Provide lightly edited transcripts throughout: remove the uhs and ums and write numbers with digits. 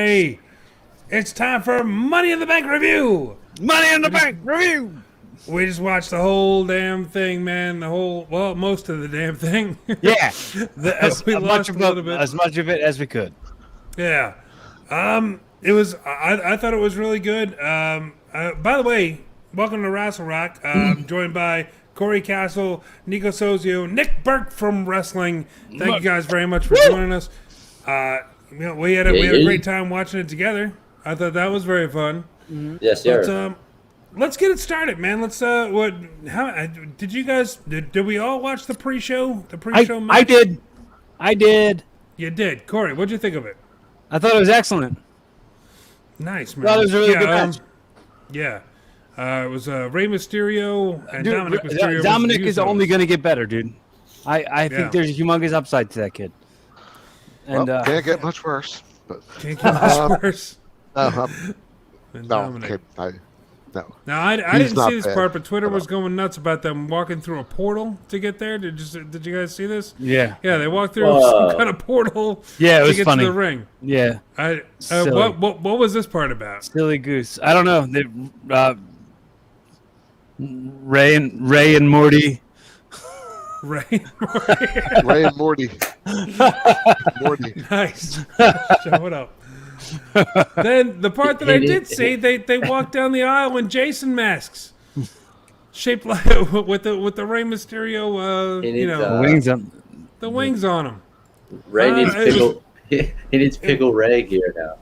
everybody. It's time for Money in the Bank review. Money in the Bank review. We just watched the whole damn thing, man. Most of the damn thing. Yeah, as much of it as we could. Yeah. It was. I thought it was really good. By the way, welcome to Wrestle Rock. Joined by Corey Castle, Nico Sozio, Nick Burke from Wrestling. Thank you guys very much for joining us. We had a great time watching it together. I thought that was very fun. Mm-hmm. Yes, sir. Let's get it started, man. Let's. Did you guys? Did we all watch the pre-show? The pre-show match? I did. You did, Corey. What'd you think of it? I thought it was excellent. Nice, man. I thought it was a really good match. Yeah. It was Rey Mysterio and Dominic Mysterio. Dominic is only going to get better, dude. I think there's a humongous upside to that kid. And can't get much worse. But can't get much worse. No. Now I didn't see this part, but Twitter was going nuts about them walking through a portal to get there. Did you guys see this? Yeah. Yeah, they walked through some kind of portal. Yeah, it was to get funny. to the ring. Yeah. What was this part about? Silly goose. I don't know. Ray and Morty. Ray and Morty. Nice. Show it up. Then the part that I did see, they walked down the aisle in Jason masks, shaped like with the Rey Mysterio, wings on the wings on them. Ray needs pickle. He needs pickle Ray gear now.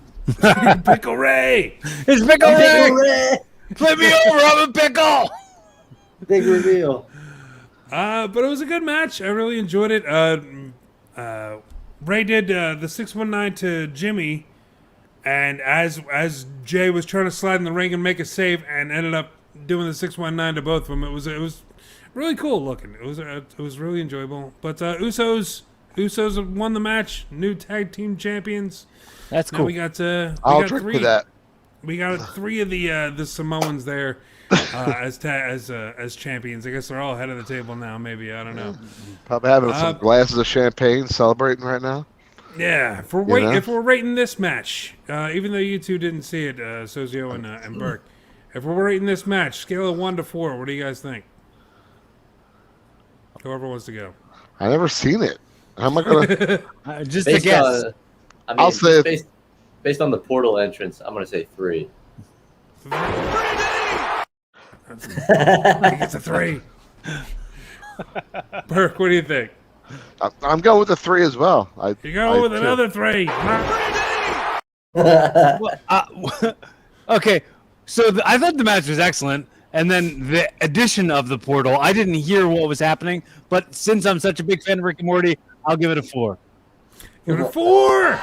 Pickle Ray. It's Pickle Ray. Flip me over, I'm a pickle. Big reveal. But it was a good match. I really enjoyed it. Ray did the 619 to Jimmy, and as Jay was trying to slide in the ring and make a save, and ended up doing the 619 to both of them. It was really cool looking. It was really enjoyable. But Usos won the match. New tag team champions. That's cool. Now we got I'll drink three. to that. We got three of the Samoans there. As champions. I guess they're all head of the table now. Maybe, I don't know. Probably having some glasses of champagne, celebrating right now. Yeah, if we're rating this match, even though you two didn't see it, Sozio and Burke, if we're rating this match, scale of 1 to 4, what do you guys think? Whoever wants to go. I never seen it. How am I gonna? Just a guess. I'll say based on the portal entrance, I'm gonna say 3. I think it's a 3. Burke, what do you think? I'm going with the 3 as well. You go with another 3. Okay, so I thought the match was excellent, and then the addition of the portal, I didn't hear what was happening, but since I'm such a big fan of Rick and Morty, I'll give it a 4. Give it a 4!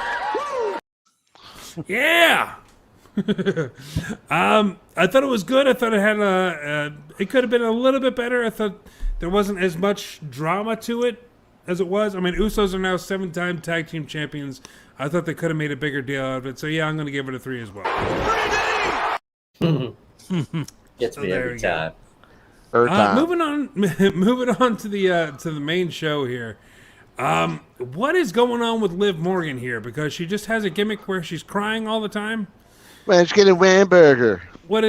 Yeah! I thought it was good. I thought it had it could have been a little bit better. I thought there wasn't as much drama to it as it was. I mean, Usos are now 7-time tag team champions. I thought they could have made a bigger deal out of it. So yeah, I'm going to give it a 3 as well. Gets me every time. Moving on to the main show here. What is going on with Liv Morgan here? Because she just has a gimmick where she's crying all the time. Man, she's getting a Wamburger. What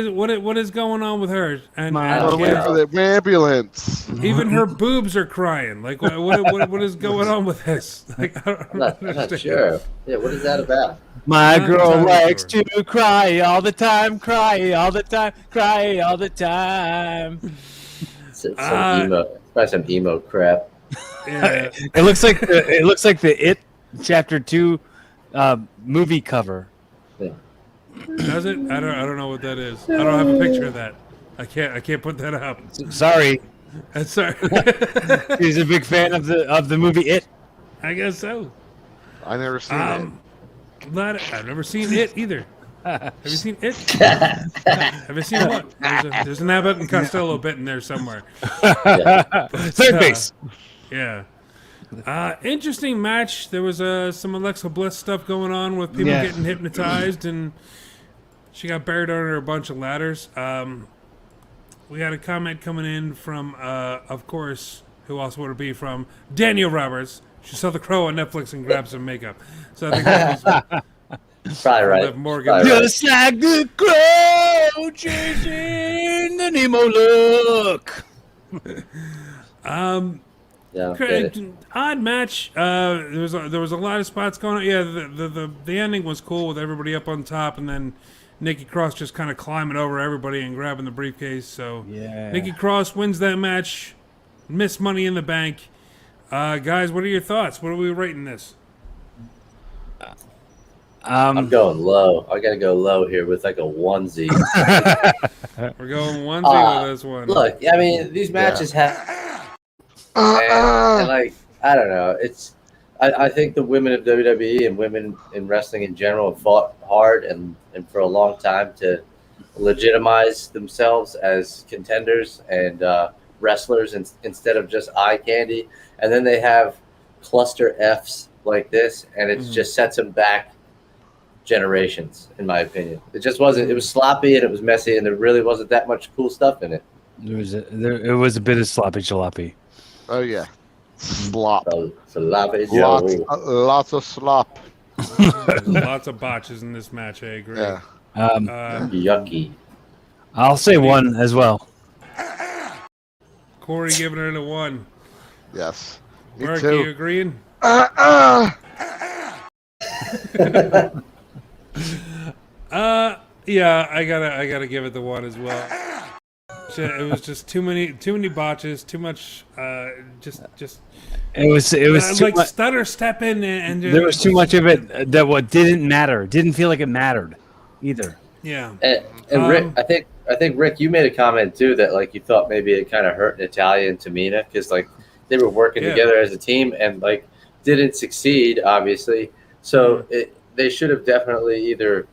is going on with her? And wait for the ambulance. Even her boobs are crying. Like what is going on with this? Like, I'm not sure. Yeah, what is that about? My girl likes to cry all the time, cry all the time, cry all the time. Some emo crap. Yeah. It looks like the It Chapter 2 movie cover. Yeah. Does it? I don't know what that is. I don't have a picture of that. I can't put that up. Sorry. Sorry. He's a big fan of the movie It. I guess so. I never seen it. I've never seen it either. Have you seen it? Have you seen what? There's an Abbott and Costello bit in there somewhere. Third base. Yeah. Interesting match. There was some Alexa Bliss stuff going on with people getting hypnotized, and she got buried under a bunch of ladders. We got a comment coming in from, of course, who else would it be from? Daniel Roberts. She saw The Crow on Netflix and grabbed some makeup. So I think that was Probably right. Liv Morgan. Probably right. Just like the crow chasing the Nemo look. Yeah, get it. Odd match. There was a lot of spots going on. Yeah, the ending was cool with everybody up on top, and then Nikki Cross just kind of climbing over everybody and grabbing the briefcase. So Yeah. Nikki Cross wins that match. Miss Money in the Bank. Guys, what are your thoughts? What are we rating this? I'm going low. I gotta go low here with like a onesie. We're going onesie with this one. Look, I mean, these matches have. And like, I don't know. I think the women of WWE and women in wrestling in general have fought hard and for a long time to legitimize themselves as contenders and wrestlers instead of just eye candy. And then they have cluster Fs like this, and it just sets them back generations, in my opinion. It just wasn't. It was sloppy and it was messy, and there really wasn't that much cool stuff in it. It was a bit of sloppy jalopy. Oh yeah, slop. Sloppy Lots, Joe. lots of slop. There's lots of botches in this match. I agree. Yeah. Yucky. I'll say one as well. Corey giving it a 1. Yes. Me Mark, too. you agreeing? Yeah, I gotta give it the 1 as well. It was just too many botches, too much. Just It was too like much. stutter stepping and There was too much of it that what didn't matter. Didn't feel like it mattered either. Yeah. And Rick, I think Rick, you made a comment too that like you thought maybe it kind of hurt Natalia and Tamina because like they were working together as a team and like didn't succeed obviously. So they should have definitely either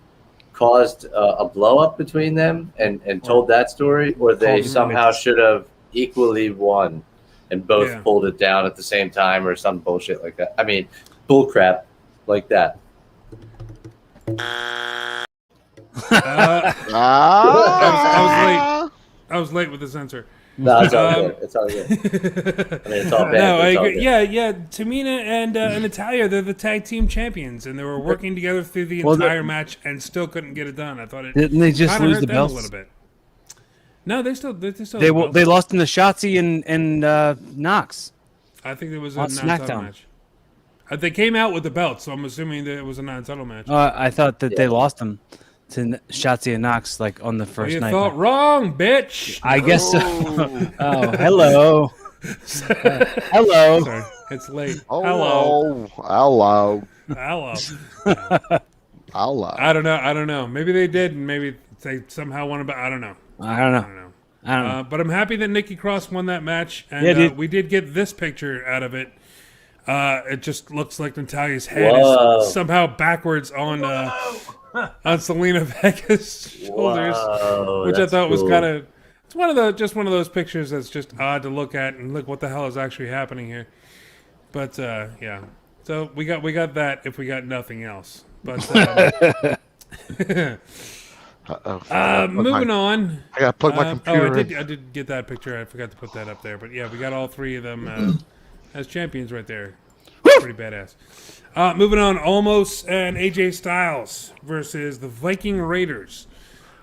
caused a blow up between them and told that story, or they somehow should have equally won and both pulled it down at the same time or some bullshit like that. I mean, bullcrap like that. I was late with the censor. No, it's all good. It's all good. I mean, it's all bad. No, I it's all agree. good. Yeah. Tamina and Natalia, they're the tag team champions, and they were working together through the entire match and still couldn't get it done. I thought it Didn't they just kinda lose hurt the them belts? a little bit. No, they still They have belts. they lost in the Shotzi and Knox. I think it was a on non-title SmackDown. match. They came out with the belts, so I'm assuming that it was a non-title match. I thought that they lost them to Shotzi and Knox like on the first You night. thought wrong, bitch. I guess so. Oh, hello. Hello. Sorry, it's late. Hello. Hello. Hello. Hello. I don't know. Maybe they did, and maybe they somehow won about. I don't know. I don't know. But I'm happy that Nikki Cross won that match, and we did get this picture out of it. It just looks like Natalia's head is somehow backwards on Selena Vega's shoulders, which I thought was kind of. It's one of those pictures that's just odd to look at and look what the hell is actually happening here. But yeah, so we got that if we got nothing else. But moving on. I gotta plug my computer in. I did get that picture. I forgot to put that up there. But yeah, we got all three of them as champions right there. Pretty badass. Moving on, Omos and AJ Styles versus the Viking Raiders.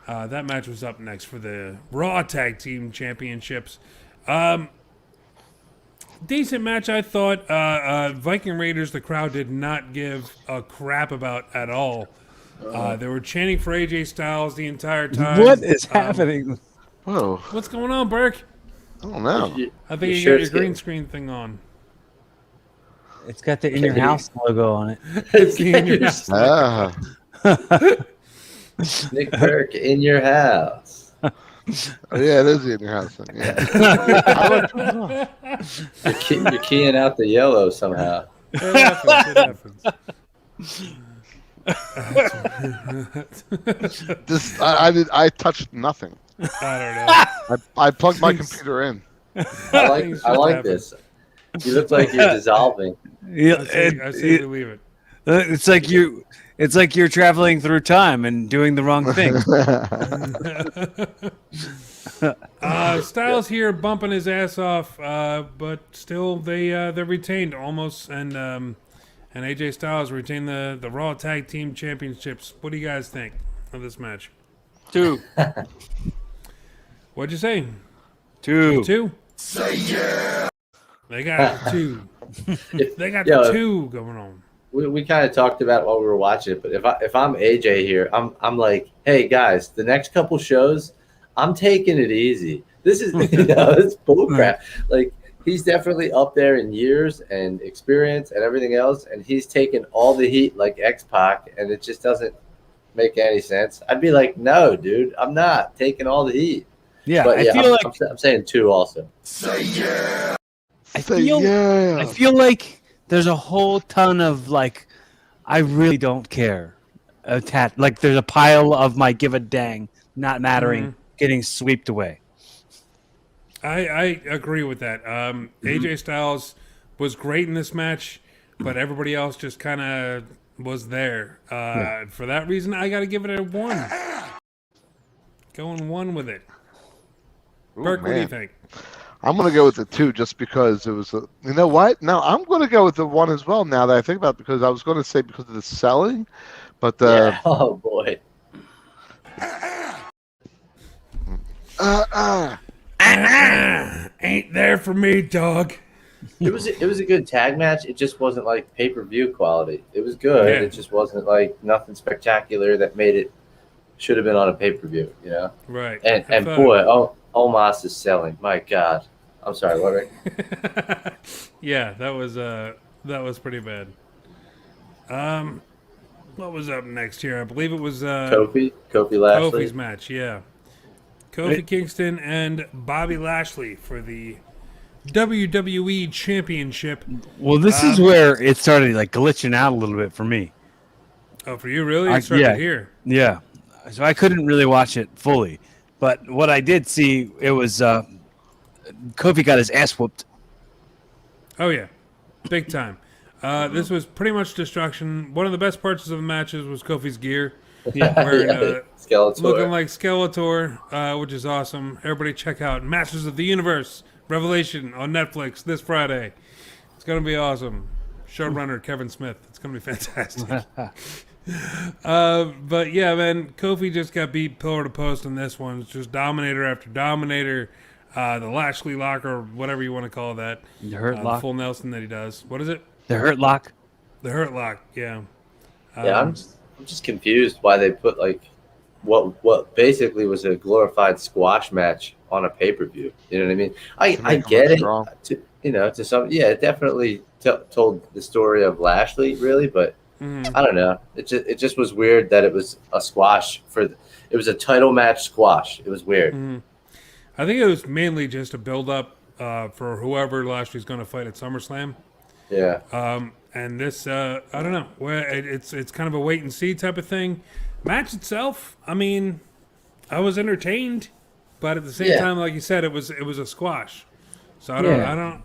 That match was up next for the Raw Tag Team Championships. Decent match, I thought. Viking Raiders, the crowd did not give a crap about at all. They were chanting for AJ Styles the entire time. What is happening? Whoa. What's going on, Burke? I don't know. I think you got your green screen thing on. It's got the In Your House logo on it. It's the In Your House. Nick Burke in your house. Oh, yeah, it is in your house. Then, yeah. You're keying out the yellow somehow. It happens. I touched nothing. I don't know. I plugged my computer in. I like this. You look like you're dissolving. I say we leave it. It's like you're traveling through time and doing the wrong thing. Styles here bumping his ass off, but still they retained Omos and and AJ Styles retain the Raw Tag Team Championships. What do you guys think of this match? 2. What'd you say? 2. 2? Say yeah. They got the 2. They got Yo, the 2 going on. We kind of talked about it while we were watching it, but if I'm AJ here, I'm like, hey guys, the next couple shows, I'm taking it easy. This is it's bullcrap. Like, he's definitely up there in years and experience and everything else, and he's taking all the heat like X-Pac, and it just doesn't make any sense. I'd be like, no, dude, I'm not taking all the heat. Yeah, But yeah, I feel I'm saying 2 also. Say yeah. I feel like there's a whole ton of like, I really don't care. Like there's a pile of my give a dang, not mattering, getting swept away. I agree with that. AJ Styles was great in this match, but everybody else just kind of was there. For that reason, I got to give it a 1. Going 1 with it. Burke, what do you think? I'm going to go with the 2 just because it was you know what? No, I'm going to go with the 1 as well now that I think about it, because I was going to say because of the selling, but yeah. Oh boy. Ain't there for me, dog. It was a good tag match. It just wasn't like pay-per-view quality. It was good. Yeah. It just wasn't like nothing spectacular that made it should have been on a pay-per-view, you know? Right. And boy, Omos is selling. My God. I'm sorry, what, Rick? Yeah, that was pretty bad. What was up next here? I believe it was Kofi Lashley. Kofi's match, yeah. Kofi Kingston and Bobby Lashley for the WWE Championship. Well, this is where it started like glitching out a little bit for me. Oh, for you, really? It started here. Yeah. So I couldn't really watch it fully. But what I did see, it was Kofi got his ass whooped. Oh, yeah. Big time. This was pretty much destruction. One of the best parts of the matches was Kofi's gear. Yeah. Wearing, Skeletor. looking like Skeletor, which is awesome. Everybody check out Masters of the Universe Revelation on Netflix this Friday. It's going to be awesome. Showrunner Kevin Smith. It's going to be fantastic. But yeah, man, Kofi just got beat pillar to post in this one. It's just dominator after dominator. The Lashley lock, or whatever you want to call that. The hurt lock. The full Nelson that he does. What is it? The hurt lock. The hurt lock, yeah. Yeah, I'm just confused why they put like what basically was a glorified squash match on a pay-per-view. You know what I mean? I get it. To some, yeah, it definitely told the story of Lashley, really, but I don't know. It just was weird that it was a squash it was a title match squash. It was weird. I think it was mainly just a build-up for whoever Lashley's going to fight at SummerSlam. Yeah. And this, I don't know. It's kind of a wait and see type of thing. Match itself, I mean, I was entertained, but at the same time, like you said, it was a squash. So I don't know.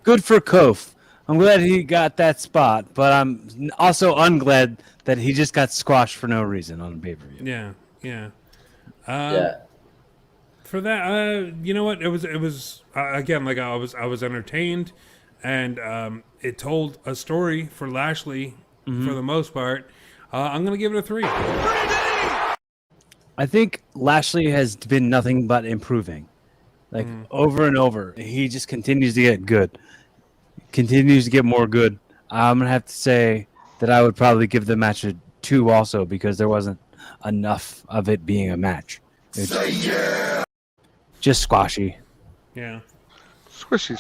Good for Kof. I'm glad he got that spot, but I'm also unglad that he just got squashed for no reason on the pay-per-view. Yeah. Yeah. For that, you know what? It was again, like I was entertained, and it told a story for Lashley for the most part. I'm gonna give it a 3. I think Lashley has been nothing but improving, like over and over. He just continues to get good, continues to get more good. I'm gonna have to say that I would probably give the match a 2 also, because there wasn't enough of it being a match. Just squashy. Yeah. Squishy.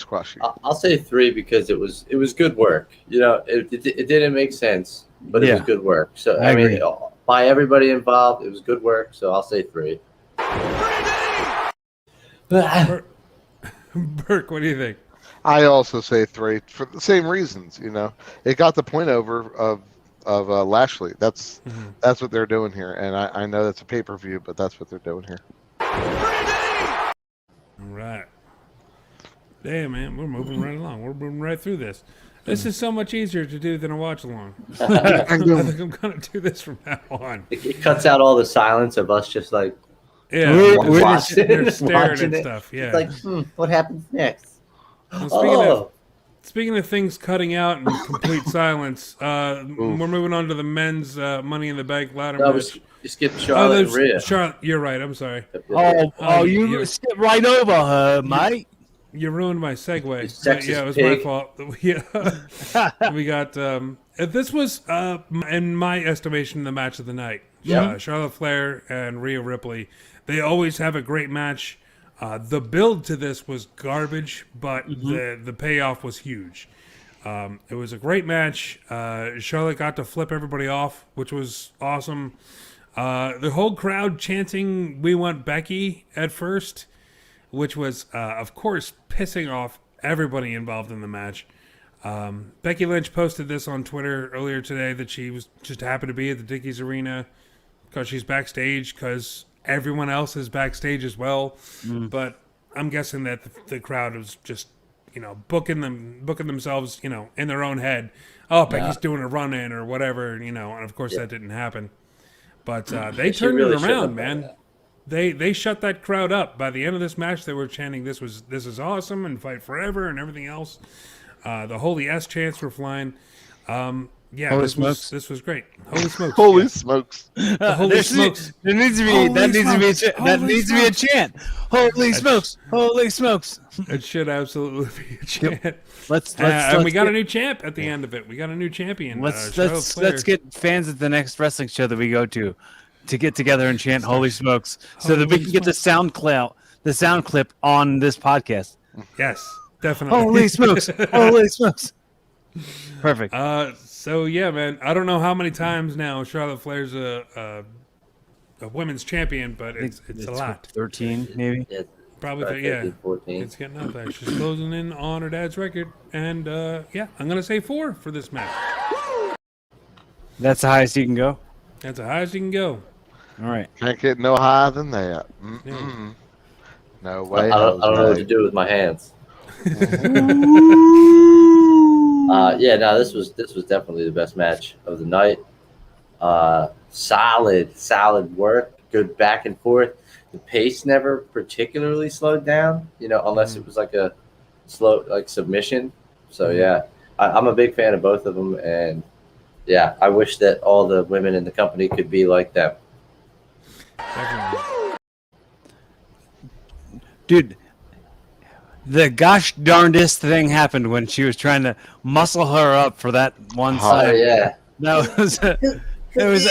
I'll say 3 because it was good work. You know, it didn't make sense, but it was good work. So I mean, by everybody involved, it was good work. So I'll say 3. Burke, what do you think? I also say 3 for the same reasons. You know, it got the point over of Lashley. That's what they're doing here, and I know that's a pay-per-view, but that's what they're doing here. All right. Damn, man, we're moving right along. We're moving right through this. This is so much easier to do than a watch along. I think I'm gonna do this from now on. It cuts out all the silence of us just like we're watching, just staring watching at it. stuff. Yeah. It's like, what happens next? Well, Speaking of things cutting out in complete silence, we're moving on to the men's Money in the Bank ladder match. You skipped Charlotte and Rhea. Charlotte, you're right. I'm sorry. You skipped right over her, mate. You ruined my segue. Sexist Yeah, it was pig. my fault. Yeah, we got. This was, in my estimation, the match of the night. Yeah. Charlotte Flair and Rhea Ripley. They always have a great match. The build to this was garbage, but the payoff was huge. It was a great match. Charlotte got to flip everybody off, which was awesome. The whole crowd chanting, "We want Becky" at first, which was, of course, pissing off everybody involved in the match. Becky Lynch posted this on Twitter earlier today that she was just happy to be at the Dickies Arena because she's backstage, because everyone else is backstage as well. But I'm guessing that the crowd was just, booking themselves, in their own head. Oh, Becky's doing a run-in or whatever, and of course that didn't happen. But they turned really it around, man. They shut that crowd up. By the end of this match, they were chanting, "This is awesome," and "Fight forever," and everything else. The holy S chants were flying. Holy smokes. This was great. Holy smokes! Holy yeah. smokes! The holy smokes! There needs to be that needs to be a chant. Holy smokes! Holy smokes! It should absolutely be a chant. Let's And we got a new champ at the end of it. We got a new champion. Let's get fans at the next wrestling show that we go to get together and chant "Holy smokes" so that we can get the sound clip on this podcast. Yes, definitely. Holy smokes! Holy smokes! Perfect. So yeah, man. I don't know how many times now Charlotte Flair's a women's champion, but it's a lot. 13, maybe. Yeah, Probably, 13, 14. It's getting up there. She's closing in on her dad's record, and I'm gonna say 4 for this match. That's the highest you can go. That's the highest you can go. All right. Can't get no higher than that. Yeah. No way. I don't know what to do with my hands. This was definitely the best match of the night. Solid work, good back and forth. The pace never particularly slowed down, unless it was like a slow submission. So I'm a big fan of both of them, and I wish that all the women in the company could be like them. Definitely. Dude, the gosh darndest thing happened when she was trying to muscle her up for that one side. Oh yeah. That was she's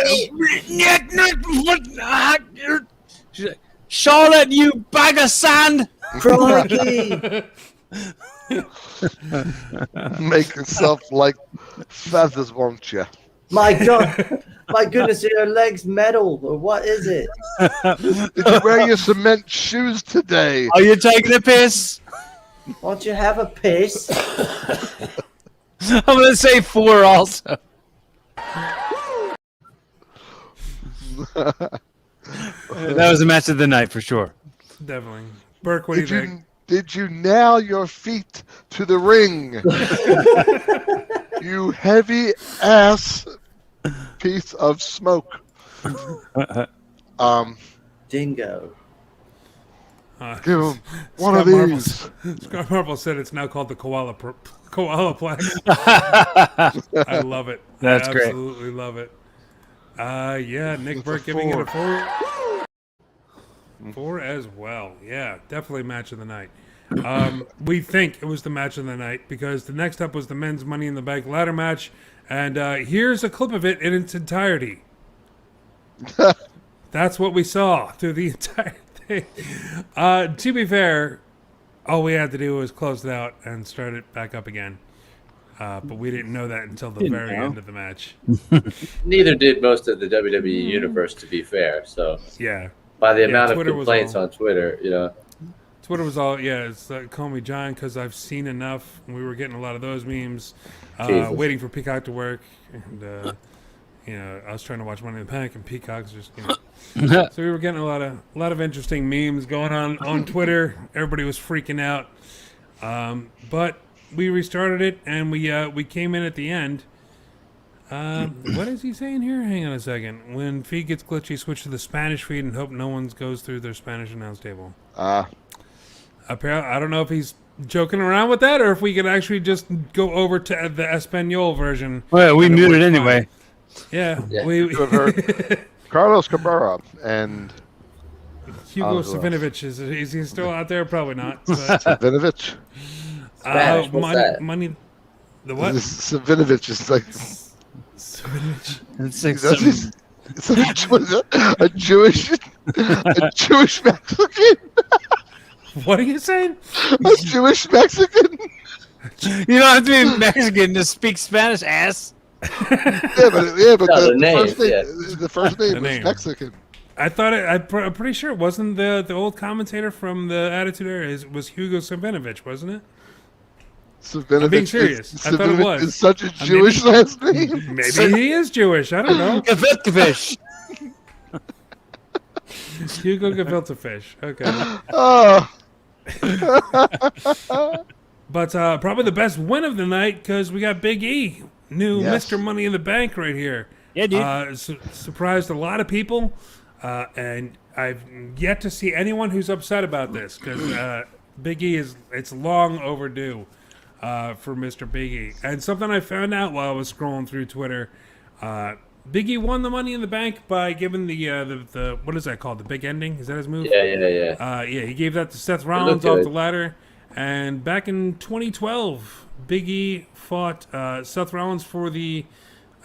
like, "Charlotte, you bag of sand!" Crikey. Make yourself like feathers, won't you? My God. My goodness, are your legs metal or what is it? Did you wear your cement shoes today? Are you taking a piss? Won't you have a piss? I'm gonna say 4 also. That was the match of the night for sure. Definitely. Burke, what do you think? Did you nail your feet to the ring? You heavy ass piece of smoke. Dingo. Give him one Scott of these. Scott Marvel said it's now called the Koalaplex. I love it. That's I great. Absolutely love it. Nick Burke giving it a 4. 4 as well. Yeah, definitely match of the night. We think it was the match of the night because the next up was the men's Money in the Bank ladder match, and here's a clip of it in its entirety. That's what we saw through the entire thing. To be fair, all we had to do was close it out and start it back up again. But we didn't know that until the very end of the match. Neither did most of the WWE universe, to be fair. So Yeah. by the amount of Twitter was complaints all- on Twitter, Twitter was all, it's call me John because I've seen enough. We were getting a lot of those memes, Jesus. waiting for Peacock to work. And, I was trying to watch Money in the Bank and Peacock's just, So we were getting a lot of interesting memes going on Twitter. Everybody was freaking out. But we restarted it and we came in at the end. What is he saying here? Hang on a second. When feed gets glitchy, switch to the Spanish feed and hope no one goes through their Spanish announce table. Apparently, I don't know if he's joking around with that, or if we could actually just go over to the Espanol version. Well, we and it muted worked anyway. fine. Yeah, Yeah. we You have heard Carlos Cabrera and Hugo who else? Savinovich is he still out there? Probably not. But, Savinovich. Spanish, what's that? money. The what? Savinovich is like Savinovich. It's like that's some- his- it's a Jewish Mexican, What are you saying? a Jewish Mexican. you don't have to be Mexican to speak Spanish, ass. Yeah, but No, the name, the first name The was name. Mexican. I thought I'm pretty sure it wasn't the old commentator from the Attitude Era. It was Hugo Savinovich, wasn't it? Savinovich I'm being serious. I thought it Savinovich was. is such a Jewish last name. Maybe he is Jewish. I don't know. Gefish. Hugo Gefilte Fish. Okay. Oh, But probably the best win of the night because we got Big E, new Yes. Mr. Money in the Bank right here. Yeah, dude. Surprised a lot of people, and I've yet to see anyone who's upset about this because Big E it's long overdue for Mr. Big E. And something I found out while I was scrolling through Twitter, Big E won the Money in the Bank by giving the what is that called? The big ending? Is that his move? Yeah. Yeah, he gave that to Seth Rollins off the ladder. And back in 2012, Big E fought Seth Rollins for the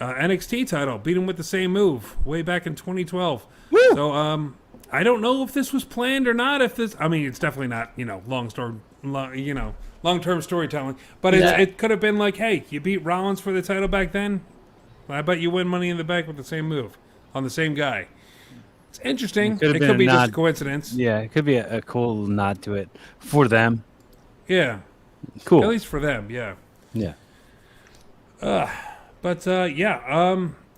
NXT title, beat him with the same move way back in 2012. Woo! So I don't know if this was planned or not. I mean, it's definitely not long-term storytelling. But it could have been like, hey, you beat Rollins for the title back then. I bet you win Money in the Bank with the same move on the same guy. It's interesting. It could have It been could a be just nod. a coincidence. Yeah, it could be a cool nod to it for them. Yeah, Cool. at least for them. Yeah. Yeah. But I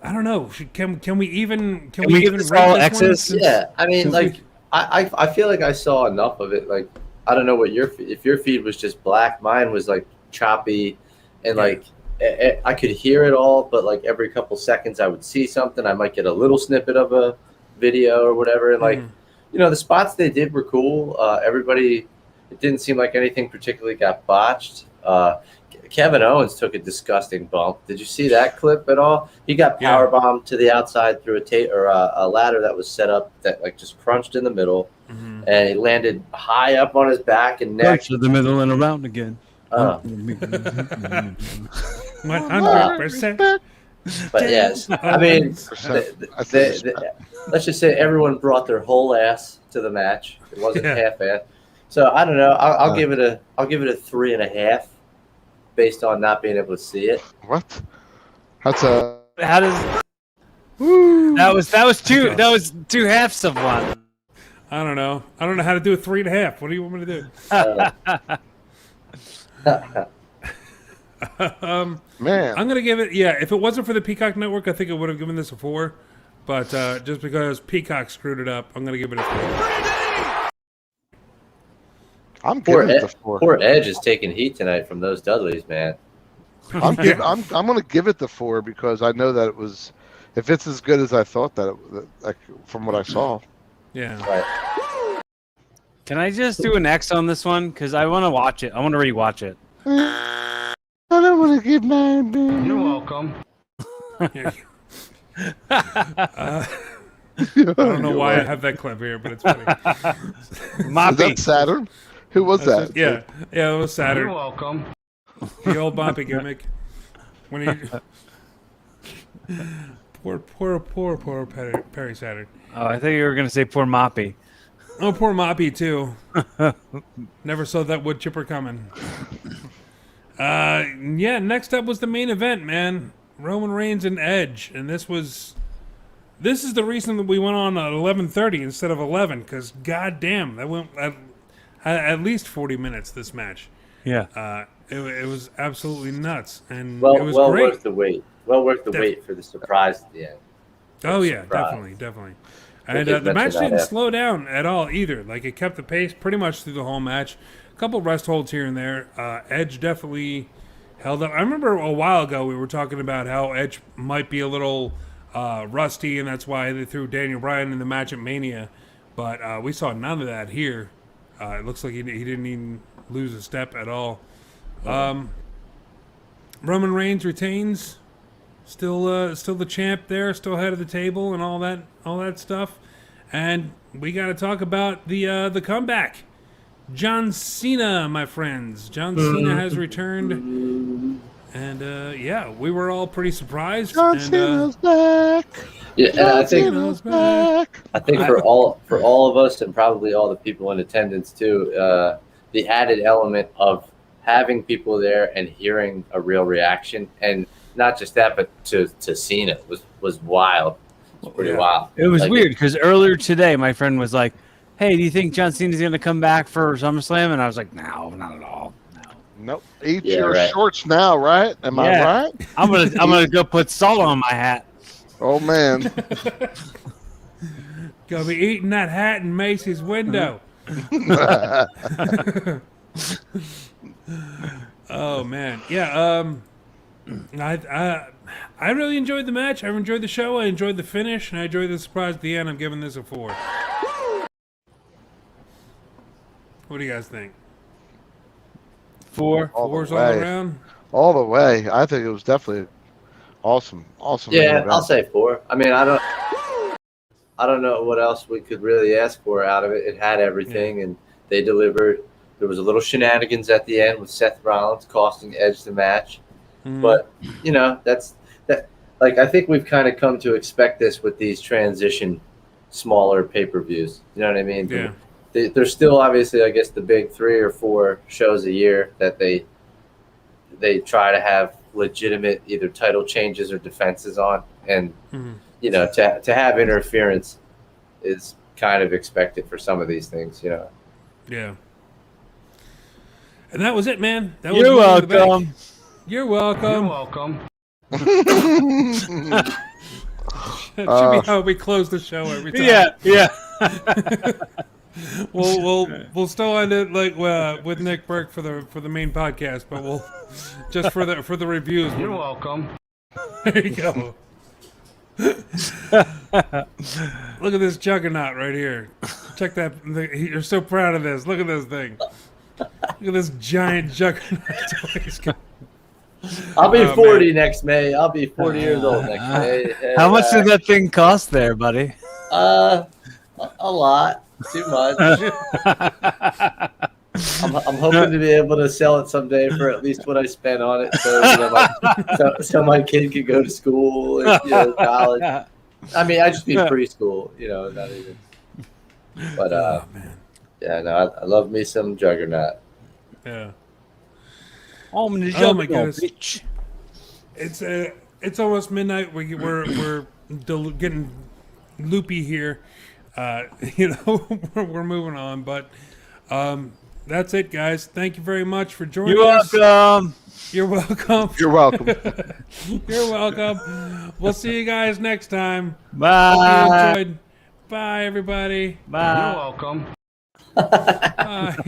don't know. Can we even Can we give even this rate all this X's? one? Yeah, I mean, Since like, I feel like I saw enough of it. Like, I don't know what if your feed was just black, mine was like choppy, and Yeah. like I could hear it all, but like every couple seconds I would see something. I might get a little snippet of a video or whatever, and like, the spots they did were cool. Everybody, it didn't seem like anything particularly got botched. Kevin Owens took a disgusting bump. Did you see that clip at all? He got power bombed to the outside through a ladder that was set up that like just crunched in the middle, and he landed high up on his back and neck. Punch to the middle and around again. 100%. But yes, I mean, let's just say everyone brought their whole ass to the match. It wasn't half-assed. So I don't know. I'll give it a 3.5, based on not being able to see it. what? That's a. How does that was two halves of one. I don't know. I don't know how to do a 3.5. What do you want me to do? Man, I'm gonna give it. Yeah, if it wasn't for the Peacock Network, I think I would have given this a 4. But just because Peacock screwed it up, I'm gonna give it a 3. I'm giving it the 4. Poor Edge is taking heat tonight from those Dudleys, man. I'm going to give it the 4 because I know that it was, if it's as good as I thought from what I saw. Yeah. Right. Can I just do an X on this one? Because I want to watch it. I want to rewatch it. I don't want to give mine. You're welcome. Yeah. I don't know why I have that clip here, but it's funny. Is Moppy. that Saturn? Who was that? Yeah, it was You're Saturn. welcome. The old Boppy gimmick. When he poor Perry Saturn. Oh, I thought you were gonna say poor Moppy. Oh, poor Moppy too. Never saw that wood chipper coming. Yeah. Next up was the main event, man. Roman Reigns and Edge, and this is the reason that we went on at 11:30 instead of 11, because goddamn, that went at least 40 minutes. This match. Yeah. It was absolutely nuts, and Well, it was well great. worth the wait. Well worth the wait for the surprise at the end. Oh yeah, Surprise. definitely. We And did the match mention that didn't after. slow down at all either. Like, it kept the pace pretty much through the whole match. A couple rest holds here and there. Edge definitely held up. I remember a while ago we were talking about how Edge might be a little rusty, and that's why they threw Daniel Bryan in the match at Mania. But we saw none of that here. It looks like he didn't even lose a step at all. Roman Reigns retains, still the champ there, still head of the table, and all that stuff. And we got to talk about the comeback. John Cena, my friends. John Cena has returned, and we were all pretty surprised. John Cena's back. Yeah, and John Cena's back. I think for all of us, and probably all the people in attendance too, the added element of having people there and hearing a real reaction, and not just that, but to Cena was wild. It was pretty wild. It was weird because earlier today, my friend was like, "Hey, do you think John Cena's going to come back for SummerSlam?" And I was like, "No, not at all. No." Nope. Eat your shorts now, right? Am I right? I'm gonna go put salt on my hat. Oh man. Gonna be eating that hat in Macy's window. Oh man, yeah. I really enjoyed the match. I enjoyed the show. I enjoyed the finish, and I enjoyed the surprise at the end. I'm giving this a 4. What do you guys think? 4. Fours all around. All the way. I think it was definitely awesome. Yeah, I'll say 4. I mean, I don't know what else we could really ask for out of it. It had everything, and they delivered. There was a little shenanigans at the end with Seth Rollins costing Edge the match. But, that's that. Like, I think we've kind of come to expect this with these transition smaller pay-per-views. You know what I mean? Yeah. There's still obviously, I guess, the big 3 or 4 shows a year that they try to have legitimate either title changes or defenses on. And, to have interference is kind of expected for some of these things, Yeah. And that was it, man. That You're was welcome. You're welcome. You're welcome. That should be how we close the show every time. Yeah. We'll still end it like with Nick Burke for the main podcast, but we'll just for the reviews. You're welcome. There you go. Look at this juggernaut right here. Check that. You're so proud of this. Look at this thing. Look at this giant juggernaut. I'll be 40 next May. I'll be 40 years old next May. How much did that thing cost there, buddy? A lot. Too much. I'm hoping to be able to sell it someday for at least what I spent on it, so my kid could go to school and college. I mean, I just mean preschool, not even. But I love me some Juggernaut. Yeah. Oh my goodness. bitch. It's almost midnight. We're getting loopy here. We're moving on, but that's it, guys. Thank you very much for joining us. You're welcome. You're welcome. You're welcome. We'll see you guys next time. Bye. Hope you enjoyed. Bye, everybody. Bye. You're welcome. Bye.